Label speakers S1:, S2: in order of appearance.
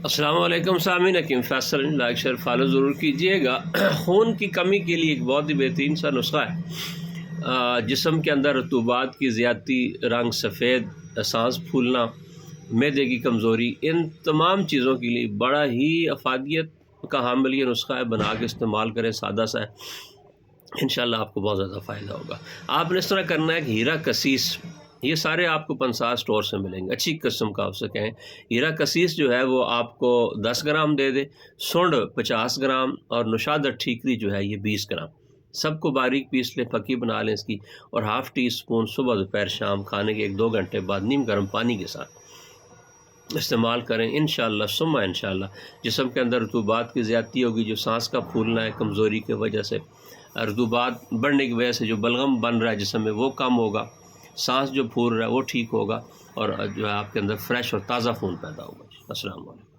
S1: السلام علیکم سامعین، حکیم فیصل لائک شیئر فالو ضرور کیجیے گا۔ خون کی کمی کے لیے ایک بہت ہی بہترین سا نسخہ ہے۔ جسم کے اندر رطوبات کی زیادتی، رنگ سفید، سانس پھولنا، معدے کی کمزوری، ان تمام چیزوں کے لیے بڑا ہی افادیت کا حامل یہ نسخہ ہے۔ بنا کے استعمال کریں، سادہ سا ہے، انشاءاللہ آپ کو بہت زیادہ فائدہ ہوگا۔ آپ نے اس طرح کرنا ہے کہ ہیرا کسیس، یہ سارے آپ کو پنسا سٹور سے ملیں گے، اچھی قسم کا آپ سے کہیں۔ ہیرا کسیس جو ہے وہ آپ کو 10 گرام دے دے، سونڈ 50 گرام اور نشادر ٹھیکری جو ہے یہ 20 گرام، سب کو باریک پیس لیں، پکی بنا لیں اس کی، اور ½ ٹی اسپون صبح دوپہر شام کھانے کے 1-2 گھنٹے بعد نیم گرم پانی کے ساتھ استعمال کریں۔ انشاءاللہ ثم انشاءاللہ جسم کے اندر رطوبات کی زیادتی ہوگی، جو سانس کا پھولنا ہے کمزوری کی وجہ سے، رطوبات بڑھنے کی وجہ سے جو بلغم بن رہا ہے جسم میں وہ کم ہوگا، سانس جو پھول رہا ہے وہ ٹھیک ہوگا، اور جو ہے آپ کے اندر فریش اور تازہ خون پیدا ہوگا۔ السلام علیکم۔